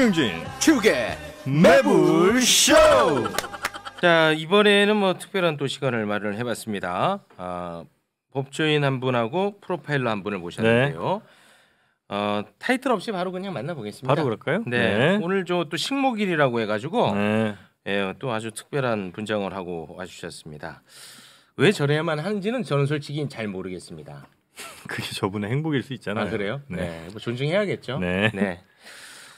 김용진 축의 매불쇼. 자, 이번에는 뭐 특별한 또 시간을 마련을 해봤습니다. 법조인 한 분하고 프로파일러 한 분을 모셨는데요. 타이틀 없이 바로 그냥 만나보겠습니다. 바로 그럴까요? 네. 오늘 저 또 식목일이라고 해가지고 네. 또 아주 특별한 분장을 하고 와주셨습니다. 왜 저래야만 하는지는 저는 솔직히 잘 모르겠습니다. 그게 저분의 행복일 수 있잖아요. 아, 그래요? 네. 뭐 존중해야겠죠. 네. 네.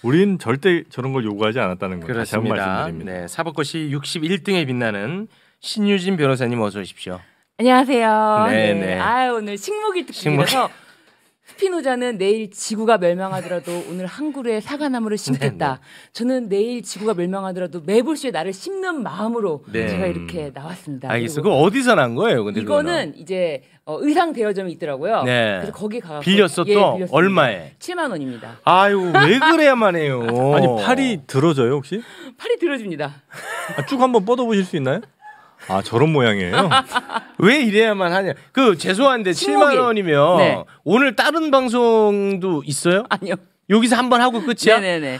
우린 절대 저런 걸 요구하지 않았다는 거 다시 한번 그렇습니다. 말씀드립니다. 네. 사법고시 61등에 빛나는 신유진 변호사님 어서 오십시오. 안녕하세요. 네, 네. 네. 오늘 식목일 특집이라서 스피노자는 내일 지구가 멸망하더라도 오늘 한 그루의 사과나무를 심겠다. 네. 저는 내일 지구가 멸망하더라도 매불쇼에 나를 심는 마음으로 네. 제가 이렇게 나왔습니다. 알겠어. 그거 어디서 난 거예요? 근데 이거는 이제 의상 대여점이 있더라고요. 네. 그래서 거기 가서 빌렸어 또 빌렸습니다. 얼마에? 7만 원입니다. 아유 왜 그래야만 해요? 아니 팔이 들어져요 혹시? 팔이 들어줍니다. 쭉 한번 뻗어보실 수 있나요? 아 저런 모양이에요? 왜 이래야만 하냐? 그 죄송한데 식목일. 7만 원이면 네. 오늘 다른 방송도 있어요? 아니요. 여기서 한번 하고 끝이야? 네네네.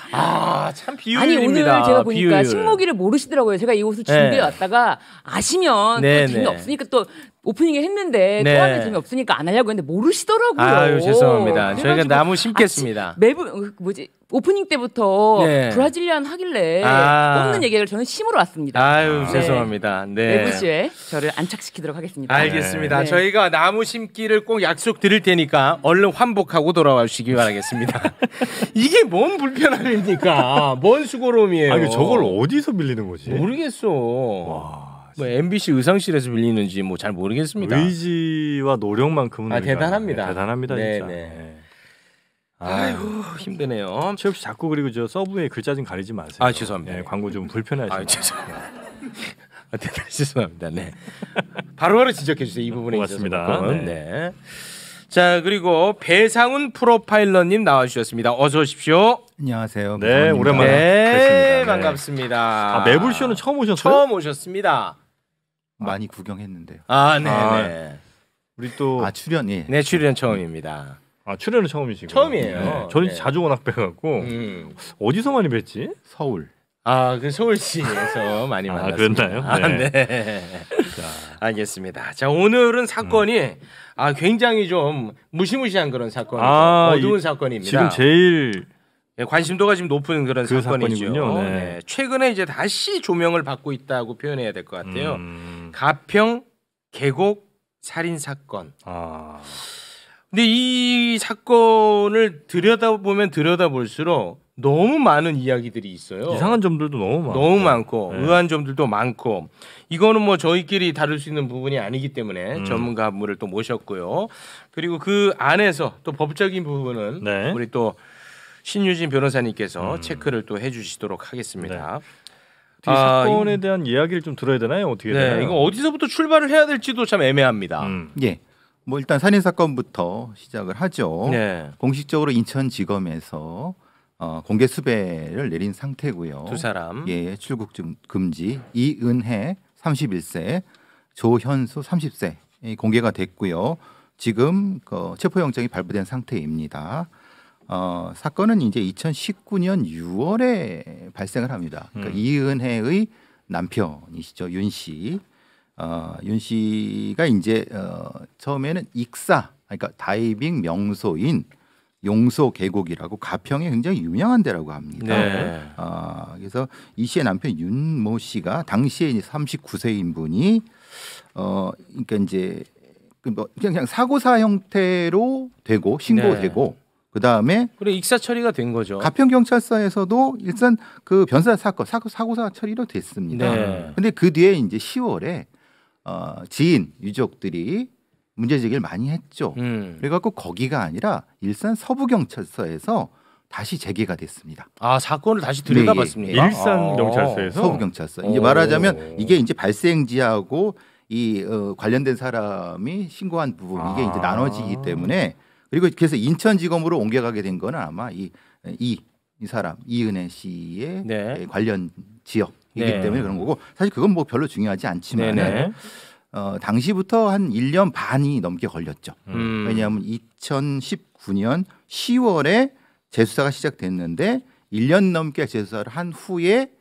참 비효율입니다. 아니 오늘 제가 보니까 비효율. 식목일을 모르시더라고요. 제가 이 옷을 준비해 네. 왔다가 아시면 네, 또 재미없으니까 또 오프닝에 했는데 네. 또 하면 재미없으니까 안 하려고 했는데 모르시더라고요. 아유 죄송합니다. 저희가 그래가지고 나무 심겠습니다. 매부 오프닝 때부터 네. 브라질리안 하길래 뽑는 얘기를 저는 심으러 왔습니다. 아유 네. 죄송합니다. 네. 매부쇼에 저를 안착시키도록 하겠습니다. 알겠습니다. 네. 저희가 나무 심기를 꼭 약속 드릴 테니까 얼른 환복하고 돌아와 주시기 바라겠습니다. 이게 뭔 불편함입니까? 뭔 수고로움이에요. 아니 저걸 어디서 빌리는 거지? 모르겠어. 와. 뭐 MBC 의상실에서 빌리는지 뭐 잘 모르겠습니다. 의지와 노력만큼은 우리가 대단합니다. 대단합니다 진짜. 네. 네. 아이고 힘드네요. 최욱 씨 자꾸 그리고 저 서브에 글자 좀 가리지 마세요. 아, 죄송합니다. 네, 광고 좀 불편해하시네요. 죄송합니다. 대단히 죄송합니다. 네. 바로바로 지적해 주세요. 이 부분에 고맙습니다. 있어서. 네. 네. 자 그리고 배상훈 프로파일러님 나와주셨습니다. 어서 오십시오. 안녕하세요. 네, 배상훈입니다. 오랜만에 네, 뵙습니다. 네. 반갑습니다. 매불쇼는 처음 오셨어요? 처음 오셨습니다. 많이 구경했는데요. 네. 아, 네. 우리 또 출연 예. 네, 출연 처음입니다. 출연은 처음이시고. 처음이에요. 네. 저는 네. 자주 워낙 뵈갖고 어디서 많이 뵀지? 서울. 그 서울시에서 많이 만났습니다. 그랬나요? 네. 자, 알겠습니다. 자, 오늘은 사건이 굉장히 좀 무시무시한 그런 사건이죠. 어두운 사건입니다. 지금 제일 관심도가 지금 높은 그런 그 사건이죠. 사건이군요. 네. 네. 최근에 이제 다시 조명을 받고 있다고 표현해야 될 것 같아요. 음. 가평 계곡 살인 사건. 근데 이 사건을 들여다보면 들여다볼수록 너무 많은 이야기들이 있어요. 이상한 점들도 너무 많고 네. 의아한 점들도 많고 이거는 뭐 저희끼리 다룰 수 있는 부분이 아니기 때문에 전문가분을 또 모셨고요. 그리고 그 안에서 또 법적인 부분은 네. 우리 또 신유진 변호사님께서 체크를 또 해주시도록 하겠습니다. 이 사건에 대한 이야기를 좀 들어야 되나요? 어떻게 되나요? 이거 어디서부터 출발을 해야 될지도 참 애매합니다. 예. 뭐 일단 살인 사건부터 시작을 하죠. 네. 공식적으로 인천지검에서 공개 수배를 내린 상태고요. 두 사람. 예, 출국 금지. 이은혜 31세, 조현수 30세 공개가 됐고요. 지금 체포영장이 발부된 상태입니다. 사건은 이제 2019년 6월에 발생을 합니다. 그러니까 이은혜의 남편이시죠, 윤 씨. 윤 씨가 이제 처음에는 익사, 그러니까 다이빙 명소인 용소 계곡이라고 가평에 굉장히 유명한 데라고 합니다. 네. 그래서 이 씨의 남편 윤모 씨가 당시에 이제 39세인 분이 그러니까 이제 그냥 사고사 형태로 되고 신고되고 그 다음에 그래 익사 처리가 된 거죠. 가평 경찰서에서도 일단 그 변사 사건 사고사 처리로 됐습니다. 네. 근데 그 뒤에 이제 10월에 지인 유족들이 문제 제기를 많이 했죠. 그래갖고 거기가 아니라 일산 서부경찰서에서 다시 재개가 됐습니다. 사건을 다시 들여다봤습니까? 일산 경찰서에서 서부경찰서. 이제 말하자면 이게 이제 발생지하고 이 관련된 사람이 신고한 부분 이게 이제 나눠지기 때문에 그리고 그래서 인천지검으로 옮겨가게 된 거는 아마 이 사람 이은혜 씨의 관련 지역이기 때문에 그런 거고 사실 그건 뭐 별로 중요하지 않지만 당시부터 한 1년 반이 넘게 걸렸죠. 왜냐하면 2019년 10월에 재수사가 시작됐는데 1년 넘게 재수사를 한 후에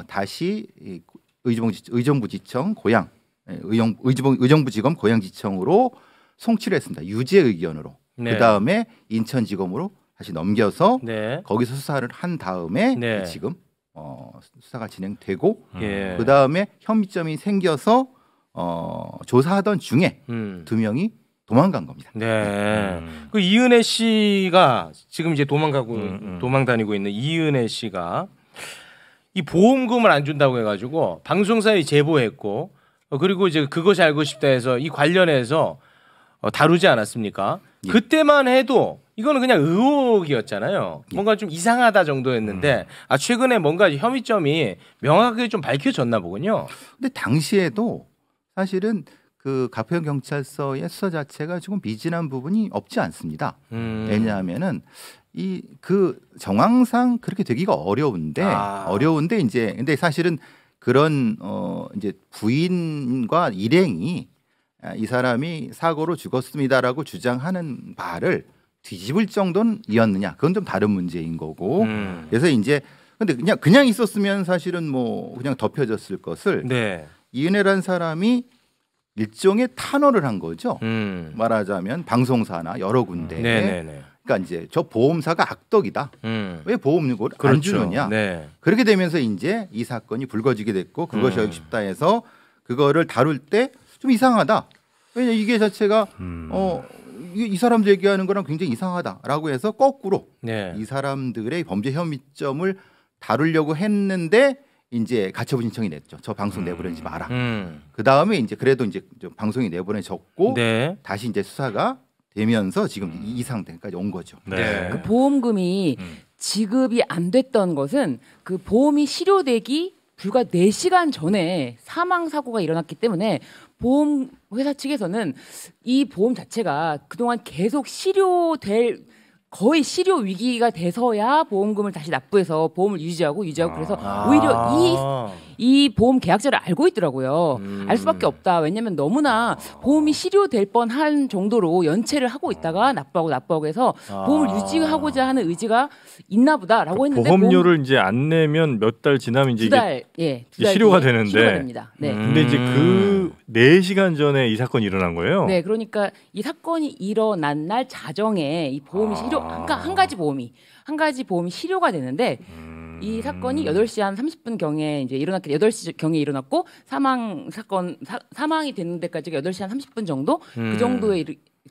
다시 이 의정부지청 고양 의정부지검 고양지청으로 송치를 했습니다. 유죄 의견으로. 네. 그다음에 인천지검으로 다시 넘겨서 네. 거기서 수사를 한 다음에 네. 지금 수사가 진행되고 예. 그다음에 혐의점이 생겨서 조사하던 중에 2명이 도망간 겁니다. 네. 그 이은혜 씨가 지금 이제 도망 다니고 있는 이은혜 씨가 이 보험금을 안 준다고 해가지고 방송사에 제보했고 그리고 이제 그것이 알고 싶다 해서 이 관련해서 다루지 않았습니까? 예. 그때만 해도 이거는 그냥 의혹이었잖아요. 예. 뭔가 좀 이상하다 정도였는데 최근에 뭔가 혐의점이 명확하게 좀 밝혀졌나 보군요. 근데 당시에도 사실은 그 가평 경찰서의 수사 자체가 조금 미진한 부분이 없지 않습니다. 왜냐하면은 이 그 정황상 그렇게 되기가 어려운데 이제 근데 사실은 그런 이제 부인과 일행이 이 사람이 사고로 죽었습니다라고 주장하는 바를 뒤집을 정도는이었느냐 그건 좀 다른 문제인 거고 그래서 이제 근데 그냥 있었으면 사실은 뭐 그냥 덮여졌을 것을 네. 이은혜라는 사람이 일종의 탄원을 한 거죠. 말하자면 방송사나 여러 군데. 네네네. 그러니까 이제 저 보험사가 악덕이다. 왜 보험료를 그렇죠. 안 주느냐. 네. 그렇게 되면서 이제 이 사건이 불거지게 됐고 그것이 알고 싶다 해서 그거를 다룰 때 좀 이상하다. 왜냐 이게 자체가 이 사람들 얘기하는 거랑 굉장히 이상하다라고 해서 거꾸로 네. 이 사람들의 범죄 혐의점을 다루려고 했는데 이제 가처분 신청이 냈죠. 저 방송 내보내지 마라. 그 다음에 이제 그래도 이제 방송이 내보내졌고 네. 다시 이제 수사가 되면서 지금 이 상태까지 온 거죠. 네. 그 보험금이 지급이 안 됐던 것은 그 보험이 실효되기 불과 4시간 전에 사망 사고가 일어났기 때문에 보험 회사 측에서는 이 보험 자체가 그동안 계속 거의 실효 위기가 돼서야 보험금을 다시 납부해서 보험을 유지하고 그래서 오히려 이 보험 계약자를 알고 있더라고요. 알 수밖에 없다. 왜냐하면 너무나 보험이 실효될 뻔한 정도로 연체를 하고 있다가 납부하고 해서 보험을 유지하고자 하는 의지가 있나 보다라고 했는데 보험료를 이제 안 내면 몇 달 지나면 이제 두 달 실효가 되는데 실효가 됩니다. 네. 근데 이제 그 4시간 전에 이 사건이 일어난 거예요. 네, 그러니까 이 사건이 일어난 날 자정에 이 보험이 실효 한 가지 보험이 실효가 되는데 이 사건이 8시 한 30분 경에 이제 일어났기 8시 경에 일어났고 사망이 되는 데까지가 8시 한 30분 정도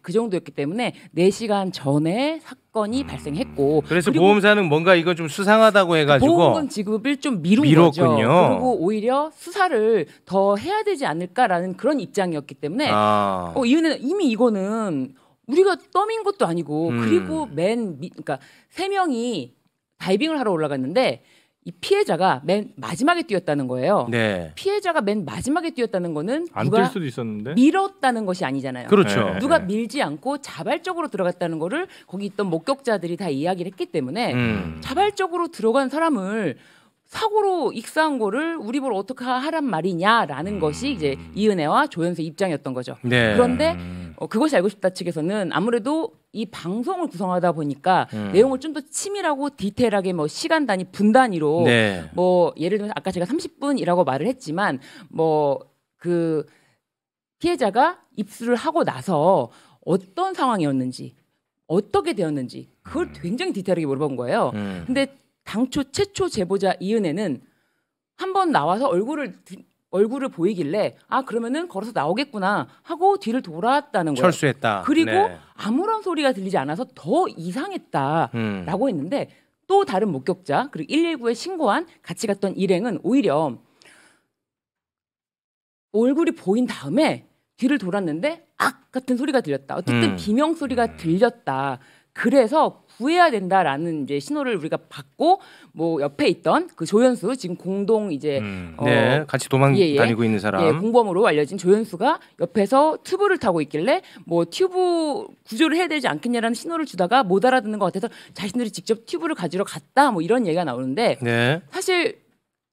그 정도였기 때문에 4시간 전에 사건이 발생했고 그래서 보험사는 뭔가 이거 좀 수상하다고 해가지고 보험금 지급을 좀 미뤘군요. 그리고 오히려 수사를 더 해야 되지 않을까라는 그런 입장이었기 때문에 이은혜는 이미 이거는 우리가 떠민 것도 아니고 그리고 그러니까 3명이 다이빙을 하러 올라갔는데 이 피해자가 맨 마지막에 뛰었다는 거예요. 네. 피해자가 맨 마지막에 뛰었다는 거는 안 뛸 수도 있었는데 밀었다는 것이 아니잖아요. 그렇죠. 네. 누가 밀지 않고 자발적으로 들어갔다는 거를 거기 있던 목격자들이 다 이야기를 했기 때문에 자발적으로 들어간 사람을 사고로 익사한 거를 우리 보러 어떻게 하란 말이냐라는 것이 이제 이은혜와 조연수의 입장이었던 거죠. 네. 그런데 그것이 알고 싶다 측에서는 아무래도 이 방송을 구성하다 보니까 내용을 좀 더 치밀하고 디테일하게 뭐 시간 단위, 분 단위로 네. 뭐 예를 들면 아까 제가 30분이라고 말을 했지만 뭐 그 피해자가 입수를 하고 나서 어떤 상황이었는지 어떻게 되었는지 그걸 굉장히 디테일하게 물어본 거예요. 근데 당초 최초 제보자 이은혜는 한번 나와서 얼굴을 보이길래 그러면은 걸어서 나오겠구나 하고 뒤를 돌아왔다는 거예요. 철수했다. 그리고 네. 아무런 소리가 들리지 않아서 더 이상했다라고 했는데 또 다른 목격자 그리고 119에 신고한 같이 갔던 일행은 오히려 얼굴이 보인 다음에 뒤를 돌았는데 같은 소리가 들렸다. 어쨌든 비명 소리가 들렸다. 그래서 구해야 된다라는 이제 신호를 우리가 받고 뭐 옆에 있던 그 조연수 지금 공동 이제 네, 같이 다니고 있는 사람 공범으로 알려진 조연수가 옆에서 튜브를 타고 있길래 뭐 튜브 구조를 해야 되지 않겠냐라는 신호를 주다가 못 알아듣는 것 같아서 자신들이 직접 튜브를 가지러 갔다 뭐 이런 얘기가 나오는데 네. 사실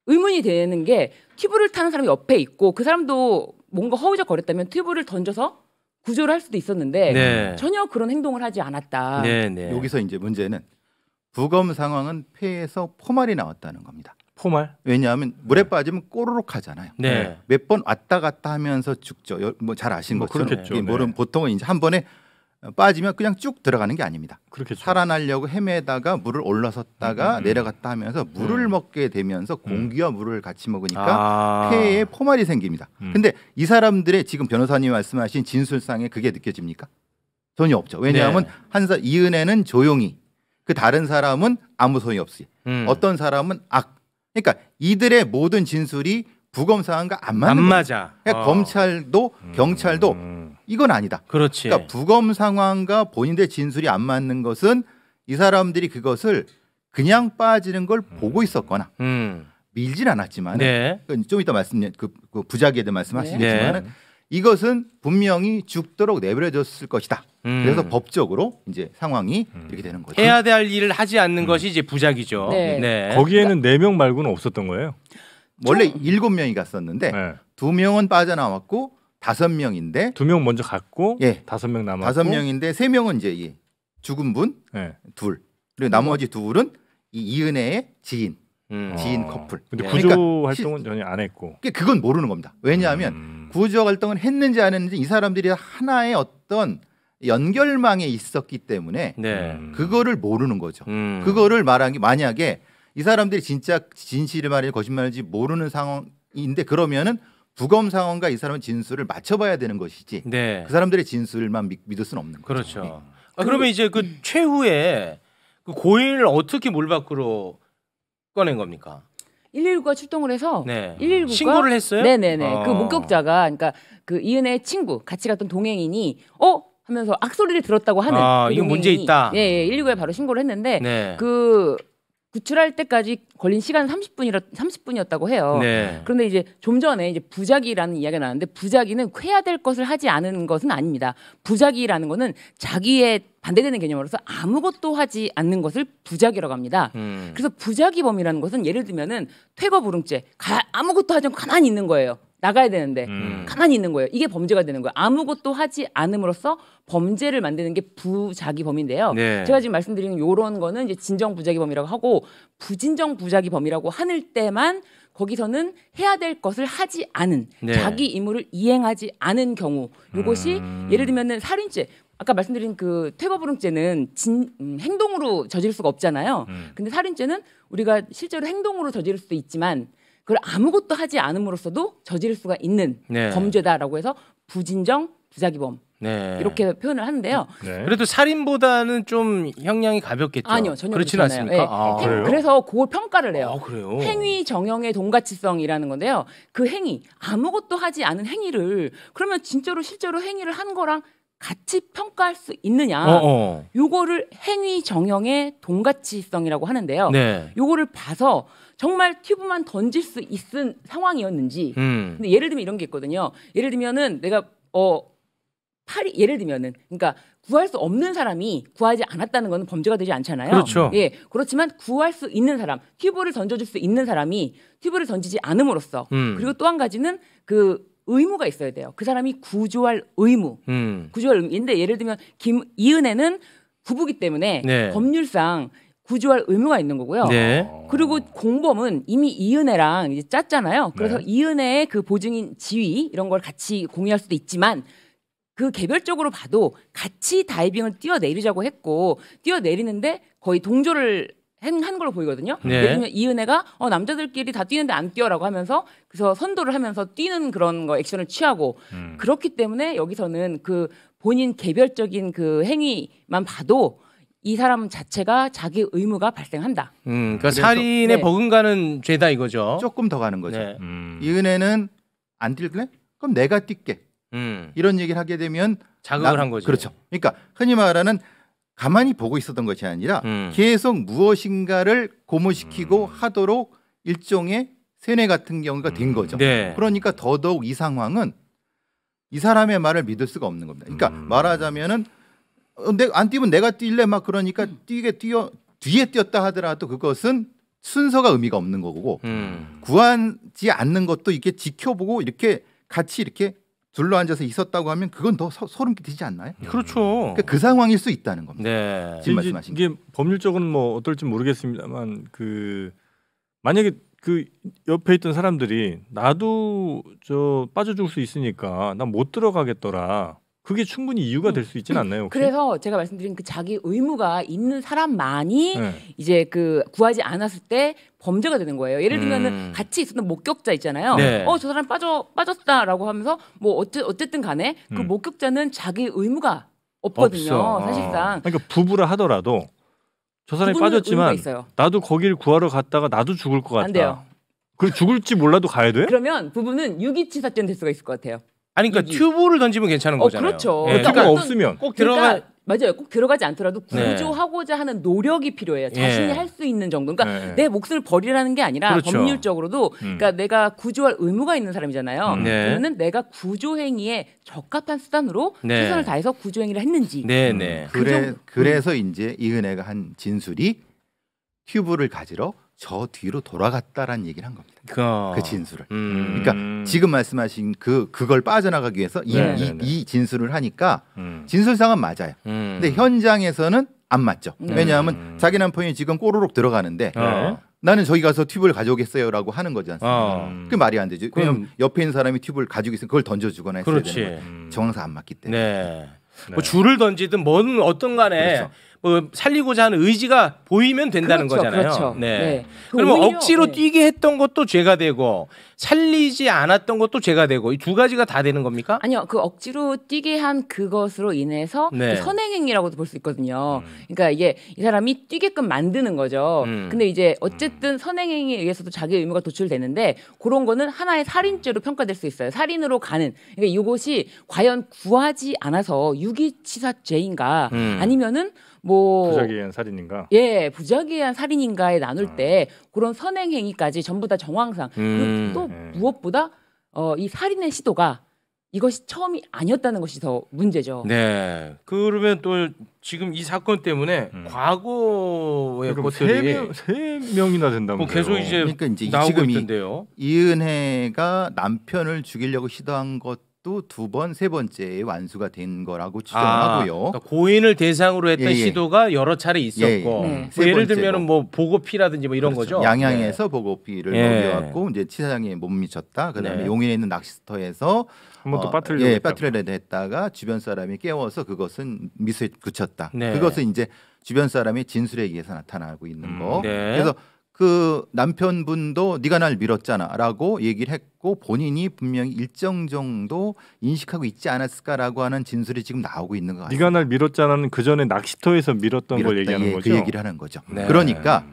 의문이 되는 게 튜브를 타는 사람이 옆에 있고 그 사람도 뭔가 허우적거렸다면 튜브를 던져서 구조를 할 수도 있었는데 네. 전혀 그런 행동을 하지 않았다. 네, 네. 여기서 이제 문제는 부검 상황은 폐에서 포말이 나왔다는 겁니다. 포말? 왜냐하면 물에 빠지면 꼬르륵 하잖아요. 네. 몇 번 왔다 갔다 하면서 죽죠. 뭐 잘 아신 뭐 것처럼. 그렇겠죠. 이 물은 네. 보통은 이제 한 번에 빠지면 그냥 쭉 들어가는 게 아닙니다. 그렇겠죠. 살아나려고 헤매다가 물을 올라섰다가 내려갔다 하면서 물을 먹게 되면서 공기와 물을 같이 먹으니까 폐에 포말이 생깁니다. 근데 이 사람들의 지금 변호사님 말씀하신 진술상에 그게 느껴집니까? 전혀 없죠. 왜냐하면 네. 이은혜는 조용히 그 다른 사람은 아무 소용이 없이 어떤 사람은 그러니까 이들의 모든 진술이 부검 상황과 안 맞는 안 거예요. 맞아. 그러니까 검찰도 경찰도 이건 아니다. 그렇지. 그러니까 부검 상황과 본인의 진술이 안 맞는 것은 이 사람들이 그것을 그냥 빠지는 걸 보고 있었거나 밀진 않았지만 네. 좀 이따 그 부작위에 대해 말씀하시겠지만 네. 이것은 분명히 죽도록 내버려졌을 것이다. 그래서 법적으로 이제 상황이 이렇게 되는 거죠. 해야 될 일을 하지 않는 것이 이제 부작이죠. 네. 거기에는 4명 말고는 없었던 거예요. 원래 7명이 갔었는데 네. 2명은 빠져나왔고 5명인데 2명 먼저 갔고 예. 5명 남았고 5명인데 3명은 이제 죽은 분 네. 둘 그리고 나머지 둘은 이은혜의 지인 커플. 근데 네. 구조 그러니까 활동은 전혀 안 했고. 그건 모르는 겁니다. 왜냐하면 구조 활동을 했는지 안 했는지 이 사람들이 하나의 어떤 연결망에 있었기 때문에 네. 그거를 모르는 거죠. 그거를 말한 게 만약에 이 사람들이 진짜 진실을 말인지 거짓말인지 모르는 상황인데 그러면은 부검 상황과 이 사람의 진술을 맞춰봐야 되는 것이지. 네. 그 사람들의 진술만 믿을 수는 없는 거죠. 그렇죠. 그러면 이제 그 최후에 그 고인을 어떻게 물 밖으로 꺼낸 겁니까? 119가 출동을 해서 네. 119가 신고를 했어요? 네네네. 그 목격자가 그러니까 그 이은혜의 친구 같이 갔던 동행인이 하면서 악소리를 들었다고 하는 그 이거 문제 있다. 예, 119에 바로 신고를 했는데 네. 그 구출할 때까지 걸린 시간은 30분이었다고 해요. 네. 그런데 이제 좀 전에 이제 부작위라는 이야기가 나왔는데 부작위는 해야 될 것을 하지 않은 것은 아닙니다. 부작위라는 거는 자기의 반대되는 개념으로서 아무것도 하지 않는 것을 부작위라고 합니다. 그래서 부작위범이라는 것은 예를 들면은 퇴거불응죄 아무것도 하지 않고 가만히 있는 거예요. 나가야 되는데 가만히 있는 거예요. 이게 범죄가 되는 거예요. 아무것도 하지 않음으로써 범죄를 만드는 게 부작위범인데요. 네. 제가 지금 말씀드리는 요런 거는 이제 진정 부작위범이라고 하고 부진정 부작위범이라고 하는 때만 거기서는 해야 될 것을 하지 않은 네. 자기 임무를 이행하지 않은 경우 이것이 예를 들면은 살인죄 아까 말씀드린 그 퇴거불응죄는 행동으로 저지를 수가 없잖아요. 근데 살인죄는 우리가 실제로 행동으로 저지를 수도 있지만 그걸 아무것도 하지 않음으로써도 저지를 수가 있는 네. 범죄다라고 해서 부진정 부작위범 네. 이렇게 표현을 하는데요. 네. 그래도 살인보다는 좀 형량이 가볍겠죠. 아니요, 전혀 그렇진 그렇지 않아요. 않습니까? 예. 그래요? 그래서 그걸 평가를 해요. 그래요. 행위 정형의 동가치성이라는 건데요. 그 행위 아무것도 하지 않은 행위를 그러면 진짜로 실제로 행위를 한 거랑 같이 평가할 수 있느냐? 요거를 행위 정형의 동가치성이라고 하는데요. 네. 요거를 봐서 정말 튜브만 던질 수 있는 상황이었는지. 근데 예를 들면 이런 게 있거든요. 예를 들면은 내가 예를 들면은 그러니까 구할 수 없는 사람이 구하지 않았다는 건 범죄가 되지 않잖아요. 그렇죠. 예, 그렇지만 구할 수 있는 사람, 튜브를 던져줄 수 있는 사람이 튜브를 던지지 않음으로써 그리고 또 한 가지는 그 의무가 있어야 돼요. 그 사람이 구조할 의무. 구조할 의무인데 예를 들면 이은혜는 부부기 때문에 네. 법률상 구조할 의무가 있는 거고요. 네. 그리고 공범은 이미 이은혜랑 이제 짰잖아요. 그래서 네. 이은혜의 그 보증인 지위 이런 걸 같이 공유할 수도 있지만 그 개별적으로 봐도 같이 다이빙을 뛰어내리자고 했고 뛰어내리는데 거의 동조를 한 걸로 보이거든요. 네. 예를 들면 이은혜가 남자들끼리 다 뛰는데 안 뛰어라고 하면서 그래서 선도를 하면서 뛰는 그런 거 액션을 취하고 그렇기 때문에 여기서는 그 본인 개별적인 그 행위만 봐도 이 사람 자체가 자기 의무가 발생한다. 그러니까 살인에 네. 버금가는 죄다 이거죠. 조금 더 가는 거죠. 네. 이은혜는 안 뛸래? 그럼 내가 뛸게. 이런 얘기를 하게 되면 자극을 한 거죠. 그렇죠. 그러니까 흔히 말하는 가만히 보고 있었던 것이 아니라 계속 무엇인가를 고무시키고 하도록 일종의 세뇌 같은 경우가 된 거죠. 네. 그러니까 더더욱 이 상황은 이 사람의 말을 믿을 수가 없는 겁니다. 그러니까 말하자면은 안 뛰면 내가 뛸래 막 그러니까 뒤에 뛰었다 하더라도 그것은 순서가 의미가 없는 거고 구하지 않는 것도 이렇게 지켜보고 이렇게 같이 이렇게 둘러앉아서 있었다고 하면 그건 더 소름 끼치지 않나요? 그렇죠. 그러니까 그 상황일 수 있다는 겁니다. 네. 지금 말씀하신 이게 법률적으로는 뭐 어떨지 모르겠습니다만 그 만약에 그 옆에 있던 사람들이 나도 저 빠져 죽을 수 있으니까 난 못 들어가겠더라. 그게 충분히 이유가 될 수 있지는 않나요? 혹시? 그래서 제가 말씀드린 그 자기 의무가 있는 사람만이 네. 이제 그 구하지 않았을 때 범죄가 되는 거예요. 예를 들면은 같이 있었던 목격자 있잖아요. 네. 저 사람 빠졌다라고 하면서 뭐 어쨌든 간에 그 목격자는 자기 의무가 없거든요. 없어. 사실상. 그러니까 부부라 하더라도 저 사람이 부부는 의무가 빠졌지만 있어요. 나도 거길 구하러 갔다가 나도 죽을 것 같다. 안 돼요. 그럼 죽을지 몰라도 가야 돼? 그러면 부부는 유기치사죄는 될 수가 있을 것 같아요. 아니 그러니까 튜브를 던지면 괜찮은 거잖아요. 그렇죠. 예. 그러니까 튜브가 어떤- 없으면 꼭 들어가. 그러니까 맞아요. 꼭 들어가지 않더라도 네. 구조하고자 하는 노력이 필요해요. 자신이 예. 할 수 있는 정도. 그러니까 네. 내 몫을 버리라는 게 아니라 그렇죠. 법률적으로도 그러니까 내가 구조할 의무가 있는 사람이잖아요. 네. 그러면 내가 구조 행위에 적합한 수단으로 네. 최선을 다해서 구조 행위를 했는지. 네네. 그래서 이제 이은혜가 한 진술이 튜브를 가지러 저 뒤로 돌아갔다라는 얘기를 한 겁니다. 그 진술을. 그러니까 지금 말씀하신 그걸 빠져나가기 위해서 이 진술을 하니까 진술상은 맞아요. 근데 현장에서는 안 맞죠. 왜냐하면 자기 남편이 지금 꼬르륵 들어가는데 나는 저기 가서 튜브를 가져오겠어요라고 하는 거지 않습니까? 그게 말이 안 되죠. 왜냐하면 옆에 있는 사람이 튜브를 가지고 있으면 그걸 던져주거나 했어야 그렇지. 되는 거예요. 정황상 안 맞기 때문에. 네. 뭐 줄을 던지든 뭔 어떤 간에 그렇죠. 뭐 살리고자 하는 의지가 보이면 된다는 그렇죠, 거잖아요. 그렇죠. 네. 네. 그러면 오히려, 억지로 네. 뛰게 했던 것도 죄가 되고 살리지 않았던 것도 죄가 되고 이 두 가지가 다 되는 겁니까? 아니요, 그 억지로 뛰게 한 그것으로 인해서 네. 그 선행행위라고도 볼 수 있거든요. 그러니까 이게 이 사람이 뛰게끔 만드는 거죠. 근데 이제 어쨌든 선행행위에 의해서도 자기 의무가 도출되는데 그런 거는 하나의 살인죄로 평가될 수 있어요. 살인으로 가는. 그러니까 이것이 과연 구하지 않아서 유기치사죄인가 아니면은 뭐 부작위에 의한 살인인가? 예, 부작위에 의한 살인인가에 나눌 때 그런 선행행위까지 전부 다 정황상 그리고 또 무엇보다 이 살인의 시도가 이것이 처음이 아니었다는 것이 더 문제죠. 네. 그러면 또 지금 이 사건 때문에 과거의 그럼 것들이 세 명이나 된다면서요? 뭐 계속 이제 그러니까 이제 나오고 지금 있던데요. 이은혜가 남편을 죽이려고 시도한 것도 두 번, 세 번째에 완수가 된 거라고 추정하고요. 그러니까 고인을 대상으로 했던 예, 예. 시도가 여러 차례 있었고 네. 뭐 세 예를 번째고. 들면은 뭐 보고피라든지 뭐 이런 그렇죠. 거죠. 양양에서 보고피를 예. 먹여왔고 이제 치사장에 못 미쳤다. 그다음에 네. 용인에 있는 낚시터에서 한 번 또 빠뜨리려고 예, 했다고. 빠뜨리려 했다가 주변 사람이 깨워서 그것은 미수에 그쳤다. 네. 그것은 이제 주변 사람의 진술에 의해서 나타나고 있는 거. 네. 그래서 그 남편분도 네가 날 밀었잖아라고 얘기를 했고 본인이 분명히 일정 정도 인식하고 있지 않았을까라고 하는 진술이 지금 나오고 있는 것 같아요. 네가 날 밀었잖아는 그 전에 낚시터에서 밀었던 걸 얘기하는 거죠. 그 얘기를 하는 거죠. 네. 그러니까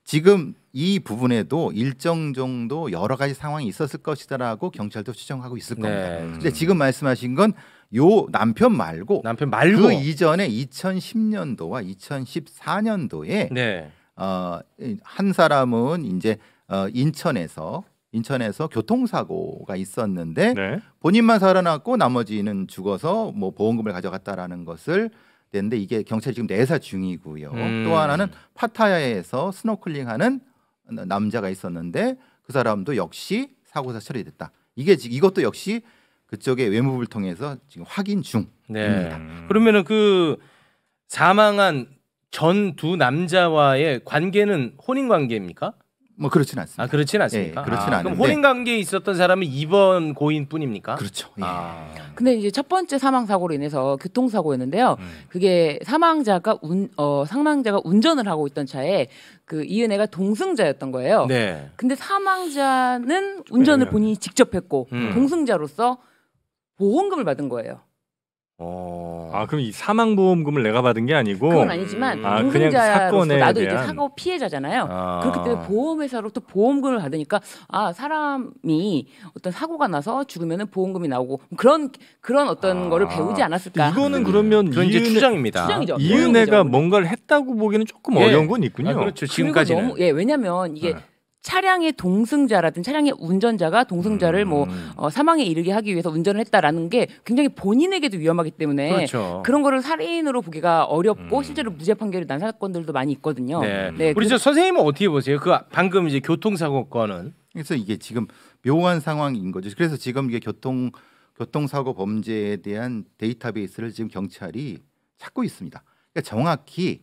지금 이 부분에도 일정 정도 여러 가지 상황이 있었을 것이다라고 경찰도 추정하고 있을 겁니다. 네. 근데 지금 말씀하신 건 요 남편 말고 남편 말고 그 이전에 2010년도와 2014년도에 네. 한 사람은 이제 인천에서 교통사고가 있었는데 네. 본인만 살아났고 나머지는 죽어서 뭐 보험금을 가져갔다라는 것을 냈는데 이게 경찰이 지금 내사 중이고요. 또 하나는 파타야에서 스노클링하는 남자가 있었는데 그 사람도 역시 사고사 처리됐다. 이것도 역시 그쪽의 외무부를 통해서 지금 확인 중입니다. 네. 그러면은 그 사망한 전 두 남자와의 관계는 혼인 관계입니까? 뭐 그렇지는 않습니다. 아 그렇진 않습니까? 예, 그렇진 그럼 않은데. 혼인 관계에 있었던 사람은 이번 고인뿐입니까? 그렇죠. 예. 아. 근데 이제 첫 번째 사망 사고로 인해서 교통사고였는데요. 그게 사망자가 운전을 하고 있던 차에 그 이은혜가 동승자였던 거예요. 네. 근데 사망자는 운전을 본인이 직접 했고 동승자로서 보험금을 받은 거예요. 아 그럼 이 사망보험금을 내가 받은 게 아니고 그건 아니지만 아, 그냥 동승자로서 사건에 나도 이제 대한- 사고 피해자잖아요. 아. 그렇기 때문에 보험회사로부터 보험금을 받으니까 아 사람이 어떤 사고가 나서 죽으면은 보험금이 나오고 그런 어떤 거를 배우지 않았을까? 이거는 그러면 그건 이제 추정입니다. 추정이죠. 이은혜가 모르는 거죠. 뭔가를 했다고 보기는 조금 예. 어려운 건 있군요. 아, 그렇죠. 그리고 지금까지는. 너무 왜냐면 이게 네. 차량의 동승자라든 차량의 운전자가 동승자를 뭐 사망에 이르게 하기 위해서 운전을 했다라는 게 굉장히 본인에게도 위험하기 때문에 그렇죠. 런 거를 살인으로 보기가 어렵고 실제로 무죄 판결이 난 사건들도 많이 있거든요. 네. 네, 우리 저 선생님은 어떻게 보세요? 그 방금 이제 교통사고 건은 그래서 이게 지금 묘한 상황인 거죠. 그래서 지금 이게 교통사고 범죄에 대한 데이터베이스를 지금 경찰이 찾고 있습니다. 그러니까 정확히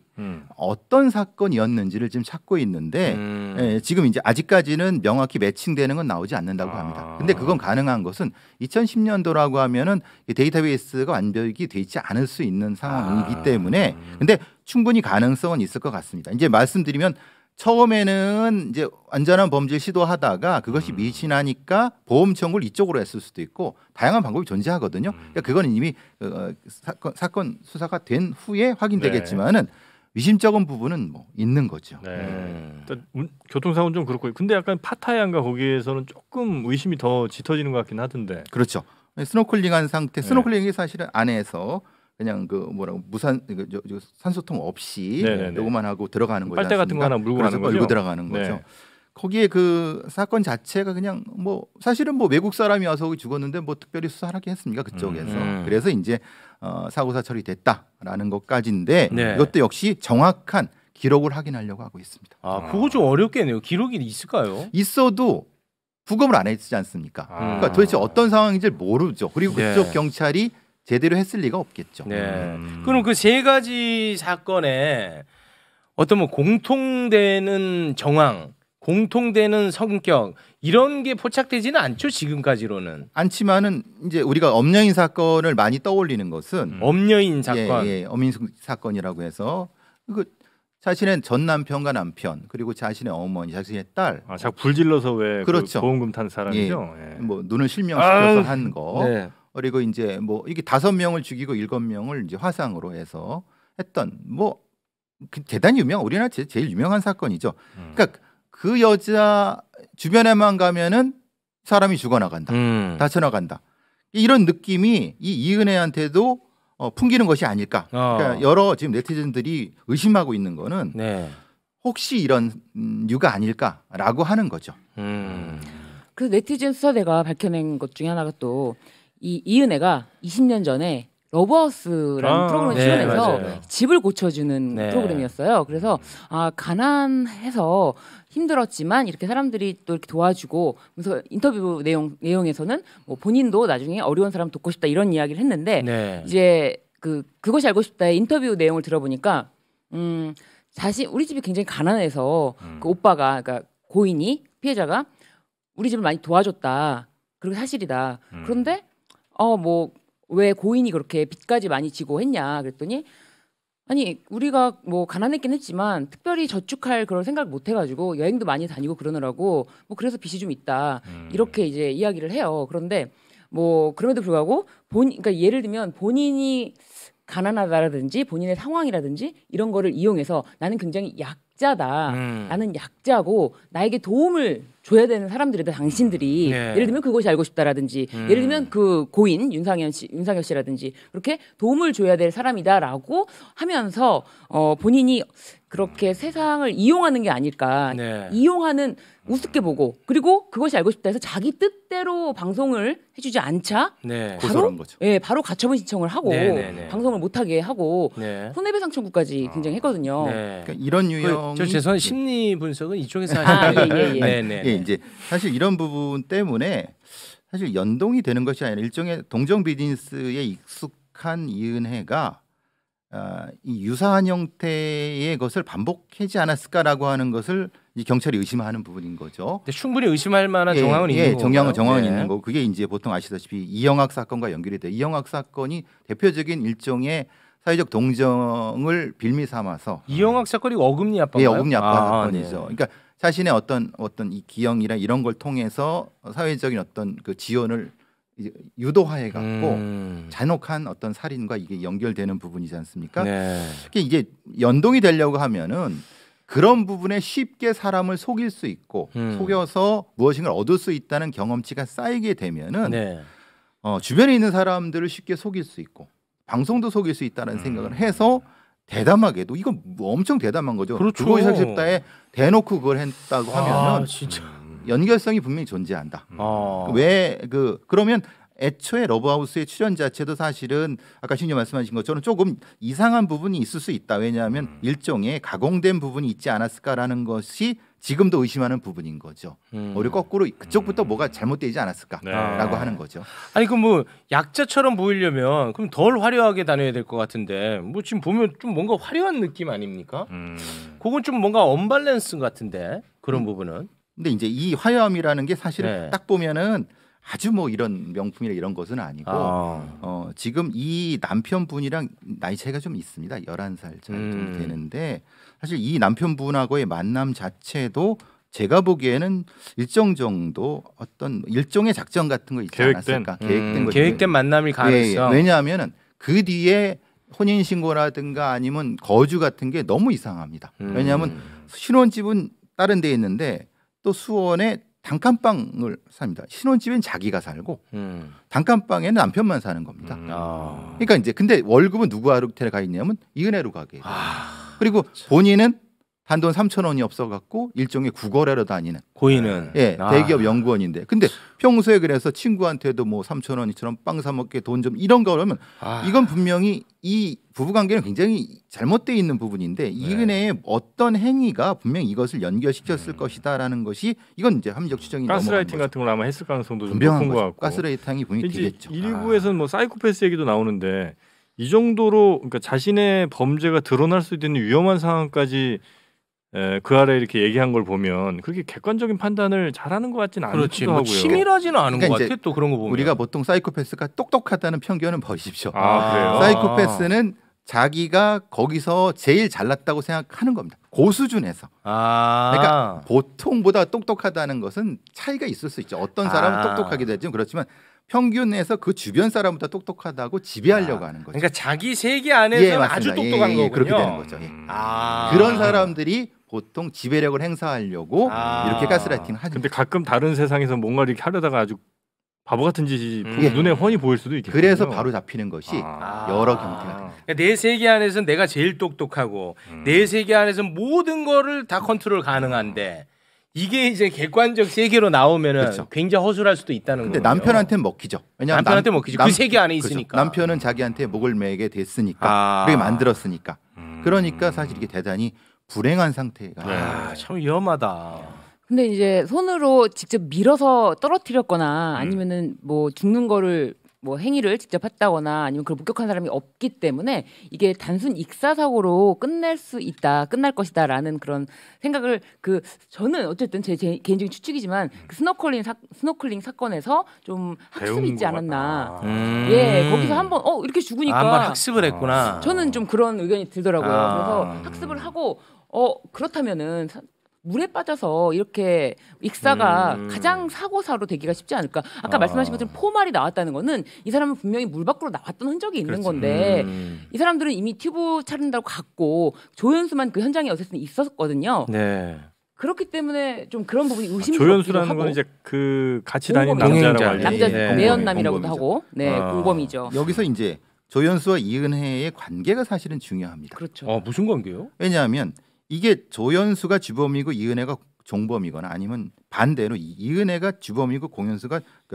어떤 사건이었는지를 지금 찾고 있는데 지금 이제 아직까지는 명확히 매칭되는 건 나오지 않는다고 합니다. 근데 그건 가능한 것은 2010년도라고 하면은 데이터베이스가 완벽히 돼 있지 않을 수 있는 상황이기 때문에 근데 충분히 가능성은 있을 것 같습니다. 이제 말씀드리면 처음에는 이제 완전한 범죄를 시도하다가 그것이 미진하니까 보험 청구를 이쪽으로 했을 수도 있고 다양한 방법이 존재하거든요. 그러니까 그건 이미 사건 수사가 된 후에 확인되겠지만은 위심적인 부분은 뭐 있는 거죠. 일단 교통사고는 좀 그렇고 근데 약간 파타야인가 거기에서는 조금 의심이 더 짙어지는 것 같긴 하던데. 그렇죠. 스노클링한 상태, 스노클링이 사실은 안에서 그냥 그 뭐라고 무산 산소통 없이 요거만 하고 들어가는 거죠. 빨대 같은 거 하나 물고 가는 거죠. 물고 들어가는 거죠. 거기에 그 사건 자체가 그냥 뭐 사실은 뭐 외국 사람이 와서 죽었는데 뭐 특별히 수사하게 했습니까 그쪽에서. 그래서 이제 사고사 처리됐다라는 것까지인데 이것도 역시 정확한 기록을 확인하려고 하고 있습니다. 아 그거 좀 어렵겠네요. 기록이 있을까요? 있어도 부검을 안 했지 않습니까? 그러니까 도대체 어떤 상황인지 모르죠. 그리고 그쪽 경찰이 제대로 했을 리가 없겠죠. 그럼 그 세 가지 사건에 어떤 뭐 공통되는 정황, 공통되는 성격 이런 게 포착되지는 않죠 지금까지로는. 않지만은 이제 우리가 엄여인 사건을 많이 떠올리는 것은 엄여인 사건, 엄여인 사건이라고 해서 그 자신의 전 남편과 남편 그리고 자신의 어머니, 자신의 딸, 자꾸 불질러서 왜 그렇죠. 그 보험금 탄 사람이죠. 뭐 눈을 실명시켜서 한 거. 그리고 이제 뭐 이게 5명을 죽이고 7명을 이제 화상으로 해서 했던 뭐 대단히 우리나라 제일 유명한 사건이죠. 그러니까 그 여자 주변에만 가면은 사람이 죽어나간다, 다쳐나간다. 이런 느낌이 이 이은혜한테도 풍기는 것이 아닐까. 그러니까 여러 지금 네티즌들이 의심하고 있는 거는 혹시 이런 류가 아닐까라고 하는 거죠. 그래서 네티즌 수사대가 밝혀낸 것 중에 하나가 또 이 이은혜가 20년 전에 러브하우스라는 프로그램을 출연해서 집을 고쳐주는 프로그램이었어요. 그래서 가난해서 힘들었지만 이렇게 사람들이 또 이렇게 도와주고 그래서 인터뷰 내용에서는 뭐 본인도 나중에 어려운 사람 돕고 싶다 이런 이야기를 했는데 이제 그것이 알고 싶다의 인터뷰 내용을 들어보니까 우리 집이 굉장히 가난해서 그 오빠가 그러니까 고인이 피해자가 우리 집을 많이 도와줬다. 그리고 사실이다. 그런데 뭐 왜 고인이 그렇게 빚까지 많이 지고 했냐 그랬더니 아니 우리가 뭐 가난했긴 했지만 특별히 저축할 그런 생각을 못 해가지고 여행도 많이 다니고 그러느라고 뭐 그래서 빚이 좀 있다 이렇게 이제 이야기를 해요. 그런데 뭐 그럼에도 불구하고 그러니까 예를 들면 본인이 가난하다라든지 본인의 상황이라든지 이런 거를 이용해서 나는 굉장히 약자다. 나는 약자고 나에게 도움을 줘야 되는 사람들이다. 당신들이 예를 들면 그것이 알고 싶다라든지 예를 들면 그 고인 윤상현 씨라든지 그렇게 도움을 줘야 될 사람이다라고 하면서 본인이 그렇게 세상을 이용하는 게 아닐까. 이용하는 우습게 보고 그리고 그것이 알고 싶다 해서 자기 뜻대로 방송을 해주지 않자 바로 가처분 신청을 하고 방송을 못하게 하고 손해배상 청구까지 굉장히 했거든요. 그러니까 이런 유형 저 죄송한 심리 분석은 이쪽에서 이제 사실 이런 부분 때문에 사실 연동이 되는 것이 아니라 일종의 동정 비즈니스에 익숙한 이은혜가 이 유사한 형태의 것을 반복하지 않았을까라고 하는 것을 이 경찰이 의심하는 부분인 거죠. 근데 충분히 의심할 만한 정황은 있는 거죠. 정황은 있는 거고 그게 이제 보통 아시다시피 이영학 사건과 연결이 돼요. 이영학 사건이 대표적인 일종의 사회적 동정을 빌미 삼아서 이영학 사건이 어금니 아빠인가요? 어금니 아빠 사건이죠. 그러니까 자신의 어떤 이 기형이나 이런 걸 통해서 사회적인 어떤 그 지원을 유도화해 갖고 잔혹한 어떤 살인과 이게 연결되는 부분이지 않습니까? 이게 연동이 되려고 하면은 그런 부분에 쉽게 사람을 속일 수 있고 속여서 무엇인가 얻을 수 있다는 경험치가 쌓이게 되면은 주변에 있는 사람들을 쉽게 속일 수 있고 방송도 속일 수 있다는 생각을 해서 대담하게도 이거 엄청 대담한 거죠. 그렇죠. 그것이 사실다에 대놓고 그걸 했다고 하면은 진짜. 연결성이 분명히 존재한다. 왜 그러면 애초에 러브하우스의 출연 자체도 사실은 아까 신님 말씀하신 것처럼 조금 이상한 부분이 있을 수 있다. 왜냐하면 일종의 가공된 부분이 있지 않았을까라는 것이 지금도 의심하는 부분인 거죠. 오히려 거꾸로 그쪽부터 뭐가 잘못되지 않았을까라고 하는 거죠. 아니 그럼 뭐 약자처럼 보이려면 그럼 덜 화려하게 다녀야 될 것 같은데 뭐 지금 보면 좀 뭔가 화려한 느낌 아닙니까? 그건 좀 뭔가 언밸런스 같은데 그런 부분은. 근데 이제 이 화려함이라는 게 사실은 딱 보면은 아주 뭐 이런 명품이나 이런 것은 아니고 지금 이 남편분이랑 나이 차이가 좀 있습니다. 11살 정도 되는데 사실 이 남편분하고의 만남 자체도 제가 보기에는 일정 정도 어떤 일종의 작전 같은 거 있지 않았을까? 계획된 만남일 가능성. 왜냐하면은 그 뒤에 혼인 신고라든가 아니면 거주 같은 게 너무 이상합니다. 왜냐하면 신혼집은 다른 데 있는데 또 수원에 단칸방을 삽니다. 신혼집엔 자기가 살고 단칸방에는 남편만 사는 겁니다. 그러니까 이제 근데 월급은 누구하고 가 있냐면 이은혜로 가게 돼요. 그리고 본인은 단돈 3,000원이 없어갖고 일종의 구걸하러 다니는 고인은 대기업 연구원인데 근데 평소에 그래서 친구한테도 뭐 3,000원이처럼 빵 사 먹게 돈 좀 이런 거 그러면 이건 분명히 이 부부관계는 굉장히 잘못되어 있는 부분인데 이은혜의 어떤 행위가 분명히 이것을 연결시켰을 것이다라는 것이 이건 이제 합리적 추정이 가스라이팅 같은 걸 아마 했을 가능성도 좀 높은 것 같고 가스라이팅이 분명히 되겠죠. 일부에서는 뭐 사이코패스 얘기도 나오는데 이 정도로 그러니까 자신의 범죄가 드러날 수 있는 위험한 상황까지 그 아래 이렇게 얘기한 걸 보면 그렇게 객관적인 판단을 잘하는 것 같지는 않기도 하고요. 치밀하지는 않은 것 같아. 또 그런 거 보면 우리가 보통 사이코패스가 똑똑하다는 편견은 버리십시오. 그래요? 사이코패스는 자기가 거기서 제일 잘났다고 생각하는 겁니다. 고수준에서. 그러니까 보통보다 똑똑하다는 것은 차이가 있을 수 있죠. 어떤 사람은 똑똑하게 되죠. 그렇지만 평균 내에서 그 주변 사람보다 똑똑하다고 지배하려고 하는 거죠. 그러니까 자기 세계 안에서는 아주 똑똑한 거군요. 그렇게 되는 거죠. 그런 사람들이 보통 지배력을 행사하려고 이렇게 가스라이팅을 하죠. 근데 가끔 다른 세상에서 뭔가 이렇게 하려다가 아주 바보 같은 짓이 눈에 훤히 보일 수도 있겠군요. 그래서 바로 잡히는 것이 여러 경태가 됩니다. 그러니까 내 세계 안에서는 내가 제일 똑똑하고 내 세계 안에서 모든 거를 다 컨트롤 가능한데 이게 이제 객관적 세계로 나오면은 굉장히 허술할 수도 있다는 거예요. 근데 남편한테는 먹히죠. 왜냐하면 남편한테 먹히죠. 그 세계 안에 있으니까. 남편은 자기한테 목을 매게 됐으니까 그렇게 만들었으니까. 그러니까 사실 이게 대단히 불행한 상태가. 참 위험하다. 근데 이제 손으로 직접 밀어서 떨어뜨렸거나 아니면은 뭐 죽는 거를 뭐 행위를 직접 했다거나 아니면 그걸 목격한 사람이 없기 때문에 이게 단순 익사사고로 끝날 것이다라는 그런 생각을 저는 어쨌든 제 개인적인 추측이지만 그 스노클링 사건에서 좀 학습이 있지 않았나. 거기서 한번 이렇게 죽으니까 한번 학습을 했구나. 저는 좀 그런 의견이 들더라고요. 그래서 학습을 하고 그렇다면은 물에 빠져서 이렇게 익사가 가장 사고사로 되기가 쉽지 않을까. 아까 말씀하신 것처럼 포말이 나왔다는 거는 이 사람은 분명히 물 밖으로 나왔던 흔적이 있는 건데 이 사람들은 이미 튜브 차른다고 갔고 조연수만 그 현장에 어쨌든 있었거든요. 네. 그렇기 때문에 좀 그런 부분이 의심스럽기도 조연수라는 하고. 건 이제 그 같이 다니는 남자라고 알죠. 남자 매연남이라고도 하고 공범이죠. 여기서 이제 조연수와 이은혜의 관계가 사실은 중요합니다. 그렇죠. 무슨 관계요? 왜냐하면 이게 조연수가 주범이고 이은혜가 종범이거나 아니면 반대로 이은혜가 주범이고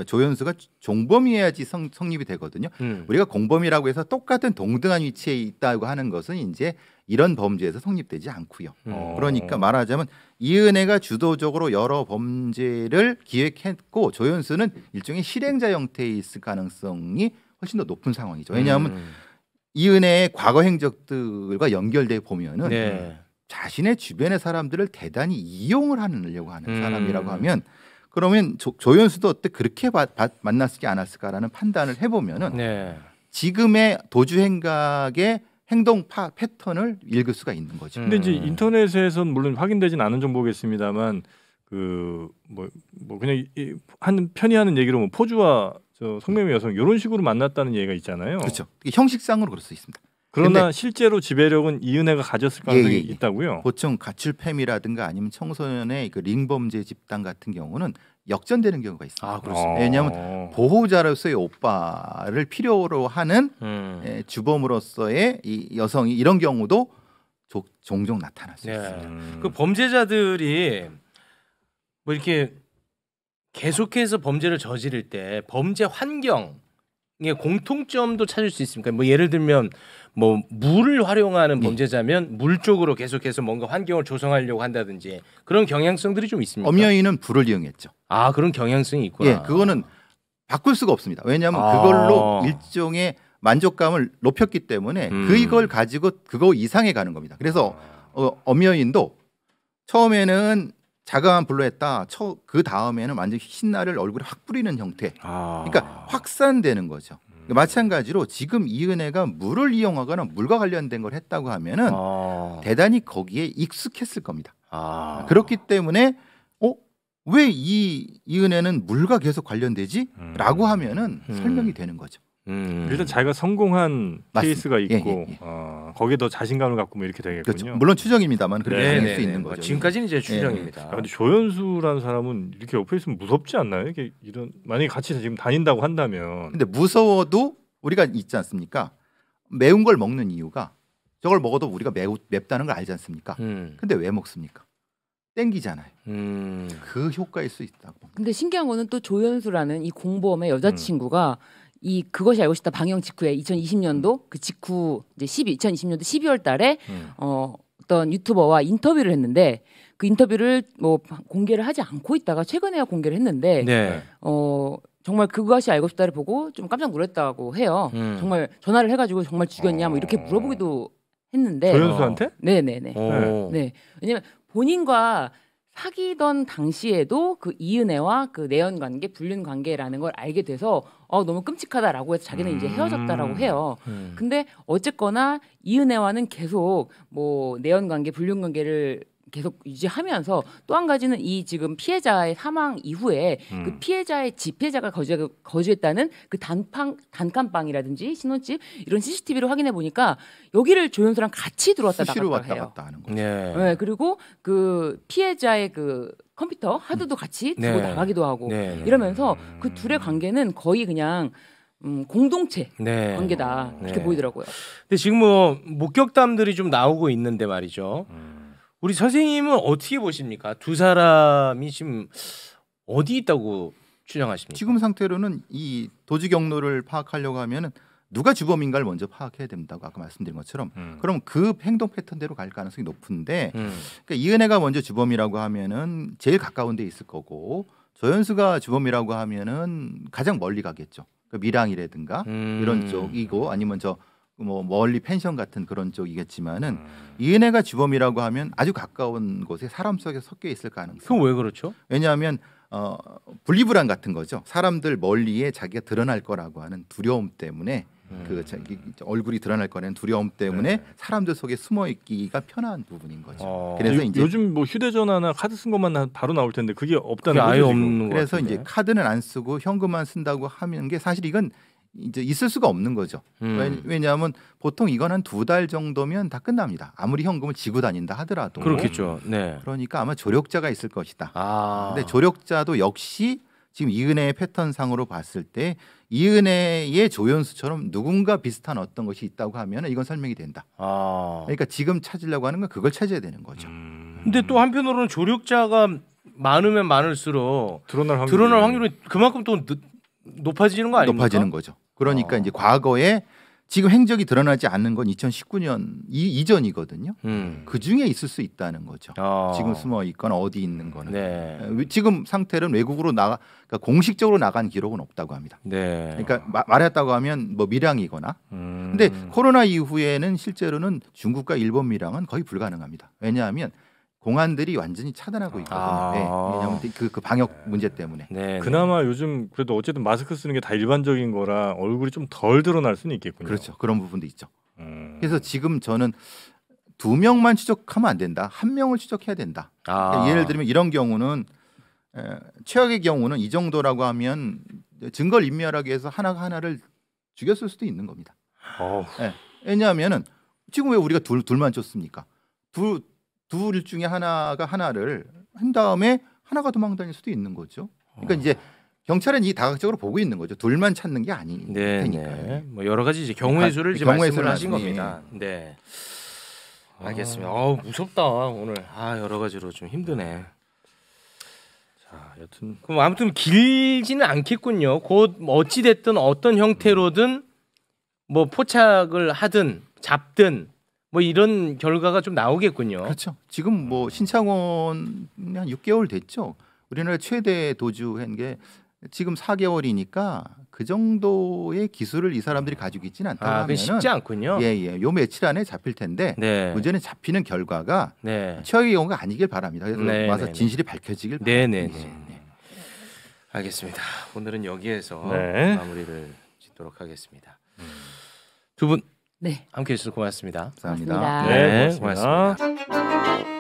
조연수가 종범이어야지 성립이 되거든요. 우리가 공범이라고 해서 똑같은 동등한 위치에 있다고 하는 것은 이제 이런 범죄에서 성립되지 않고요. 그러니까 말하자면 이은혜가 주도적으로 여러 범죄를 기획했고 조연수는 일종의 실행자 형태에 있을 가능성이 훨씬 더 높은 상황이죠. 왜냐하면 이은혜의 과거 행적들과 연결돼 보면은 자신의 주변의 사람들을 대단히 이용을 하려고 하는 사람이라고 하면 그러면 조연수도 어때 그렇게 만났을지 않았을까라는 판단을 해보면은 지금의 도주 행각의 행동 패턴을 읽을 수가 있는 거죠. 근데 이제 인터넷에서는 물론 확인되진 않은 정보겠습니다만 뭐 그냥 편히 하는 얘기로 뭐 포주와 성매매 여성 이런 식으로 만났다는 얘기가 있잖아요. 그렇죠. 형식상으로 그럴 수 있습니다. 그러나 실제로 지배력은 이은혜가 가졌을 가능성이 있다고요? 보통 가출팸이라든가 아니면 청소년의 그 링범죄 집단 같은 경우는 역전되는 경우가 있습니다. 그렇습니다. 왜냐하면 보호자로서의 오빠를 필요로 하는 주범으로서의 이 여성이 이런 경우도 종종 나타날 수 있습니다. 그 범죄자들이 뭐 이렇게 계속해서 범죄를 저지를 때 범죄 환경의 공통점도 찾을 수 있습니까? 뭐 예를 들면 뭐 물을 활용하는 범죄자면 물 쪽으로 계속해서 뭔가 환경을 조성하려고 한다든지 그런 경향성들이 좀 있습니까? 엄여인은 불을 이용했죠. 아 그런 경향성이 있구나. 예, 그거는 바꿀 수가 없습니다. 왜냐하면 그걸로 일종의 만족감을 높였기 때문에 그걸 가지고 그거 이상에 가는 겁니다. 그래서 엄여인도 처음에는 자가만 불로 했다. 그 다음에는 완전 신나를 얼굴에 확 뿌리는 형태. 그러니까 확산되는 거죠. 마찬가지로 지금 이은혜가 물을 이용하거나 물과 관련된 걸 했다고 하면은 대단히 거기에 익숙했을 겁니다. 그렇기 때문에 왜 이은혜는 물과 계속 관련되지? 라고 하면은 설명이 되는 거죠. 일단 자기가 성공한 맞습니다. 케이스가 있고 예. 거기에 더 자신감을 갖고 뭐 이렇게 되겠군요. 그렇죠. 물론 추정입니다만 그렇게 네, 될 수 있는 거죠. 지금까지는 이제 추정입니다. 아, 근데 조연수라는 사람은 이렇게 옆에 있으면 무섭지 않나요? 이게 이런 만약에 같이 지금 다닌다고 한다면. 근데 무서워도 우리가 있지 않습니까? 매운 걸 먹는 이유가 저걸 먹어도 우리가 맵다는 걸 알지 않습니까? 근데 왜 먹습니까? 땡기잖아요. 그 효과일 수 있다고. 근데 신기한 거는 또 조연수라는 이 공범의 여자친구가 이 그것이 알고 싶다 방영 직후에 2020년도 그 직후 이제 2020년도 12월 달에 어떤 유튜버와 인터뷰를 했는데 그 인터뷰를 뭐 공개를 하지 않고 있다가 최근에야 공개를 했는데 네. 정말 그것이 알고 싶다를 보고 좀 깜짝 놀랐다고 해요. 정말 전화를 해가지고 정말 죽였냐 뭐 이렇게 물어보기도 했는데 조연수한테? 네네네. 네. 왜냐면 본인과 사귀던 당시에도 그 이은혜와 그 내연 관계, 불륜 관계라는 걸 알게 돼서 너무 끔찍하다라고 해서 자기는 이제 헤어졌다라고 해요. 근데 어쨌거나 이은혜와는 계속 뭐 내연 관계, 불륜 관계를 계속 유지하면서 또 한 가지는 이 지금 피해자의 사망 이후에 그 피해자의 집 피해자가 거주했다는 그 단칸방이라든지 신혼집 이런 CCTV를 확인해 보니까 여기를 조연수랑 같이 들어왔다 수시로 나갔다 왔다 해요. 갔다 하는 거죠. 네, 그리고 그 피해자의 그 컴퓨터 하드도 같이 들고 나가기도 하고 이러면서 그 둘의 관계는 거의 그냥 공동체 관계다 이렇게 보이더라고요. 근데 지금 뭐 목격담들이 좀 나오고 있는데 말이죠. 우리 선생님은 어떻게 보십니까? 두 사람이 지금 어디 있다고 추정하십니까? 지금 상태로는 이 도주 경로를 파악하려고 하면은 누가 주범인가를 먼저 파악해야 된다고 아까 말씀드린 것처럼 그럼 그 행동 패턴대로 갈 가능성이 높은데 그러니까 이은혜가 먼저 주범이라고 하면은 제일 가까운 데 있을 거고 조연수가 주범이라고 하면은 가장 멀리 가겠죠. 그러니까 밀양이라든가 이런 쪽이고 아니면 저 뭐 멀리 펜션 같은 그런 쪽이겠지만은 이은혜가 주범이라고 하면 아주 가까운 곳에 사람 속에 섞여 있을 가능성. 그럼 왜 그렇죠? 왜냐하면 분리불안 같은 거죠. 사람들 멀리에 자기가 드러날 거라고 하는 두려움 때문에 그 자기 얼굴이 드러날 거라는 두려움 때문에 사람들 속에 숨어 있기가 편한 부분인 거죠. 그래서 이제 요즘 뭐 휴대전화나 카드 쓴 것만 바로 나올 텐데 그게 없다는 아예 거죠, 없는 거 그래서 같은데. 이제 카드는 안 쓰고 현금만 쓴다고 하는 게 사실 이건 이제 있을 수가 없는 거죠. 왜냐하면 보통 이건 한 2달 정도면 다 끝납니다. 아무리 현금을 지고 다닌다 하더라도. 그렇겠죠. 네. 그러니까 아마 조력자가 있을 것이다. 아. 근데 조력자도 역시 지금 이은혜의 패턴상으로 봤을 때 이은혜의 조연수처럼 누군가 비슷한 어떤 것이 있다고 하면 이건 설명이 된다. 그러니까 지금 찾으려고 하는 건 그걸 찾아야 되는 거죠. 근데 또 한편으로는 조력자가 많으면 많을수록 드러날 확률이 그만큼 또 높아지는 거 아닙니까? 높아지는 거죠. 그러니까 이제 과거에 지금 행적이 드러나지 않는 건 2019년 이전이거든요. 그 중에 있을 수 있다는 거죠. 지금 숨어 있거나 어디 있는 거는. 네. 지금 상태는 외국으로 그러니까 공식적으로 나간 기록은 없다고 합니다. 네. 그러니까 말했다고 하면 뭐 밀양이거나. 근데 코로나 이후에는 실제로는 중국과 일본 밀양은 거의 불가능합니다. 왜냐하면 공안들이 완전히 차단하고 있거든요. 네, 왜냐하면 그 방역 문제 때문에. 네. 그나마 요즘 그래도 어쨌든 마스크 쓰는 게 다 일반적인 거라 얼굴이 좀 덜 드러날 수는 있겠군요. 그렇죠. 그런 부분도 있죠. 그래서 지금 저는 2명만 추적하면 안 된다. 1명을 추적해야 된다. 그러니까 예를 들면 이런 경우는 최악의 경우는 이 정도라고 하면 증거를 인멸하기 위해서 하나를 죽였을 수도 있는 겁니다. 네. 왜냐하면은 지금 왜 우리가 둘만 쫓습니까? 둘 중에 하나가 하나를 한 다음에 하나가 도망다닐 수도 있는 거죠. 그러니까 이제 경찰은 이 다각적으로 보고 있는 거죠. 둘만 찾는 게 아니니까요. 뭐 여러 가지 이제 경우의 수를 이제 말씀을 하신 겁니다. 네. 알겠습니다. 무섭다 오늘. 여러 가지로 좀 힘드네. 자, 여튼 그럼 아무튼 길지는 않겠군요. 곧 어찌 됐든 어떤 형태로든 뭐 포착을 하든 잡든 뭐 이런 결과가 좀 나오겠군요. 그렇죠. 지금 뭐 신창원 한 6개월 됐죠. 우리나라 최대 도주한 게 지금 4개월이니까 그 정도의 기술을 이 사람들이 가지고 있지는 않다고 그게 하면은 쉽지 않군요. 예. 요 며칠 안에 잡힐 텐데 네. 문제는 잡히는 결과가 네. 최악의 경우가 아니길 바랍니다. 그래서 네, 와서 네, 진실이 밝혀지길 바랍니다. 네네. 알겠습니다. 오늘은 여기에서 네. 마무리를 짓도록 하겠습니다. 두 분 네. 함께해 주셔서 고맙습니다. 감사합니다. 고맙습니다. 네, 네, 고맙습니다. 고맙습니다.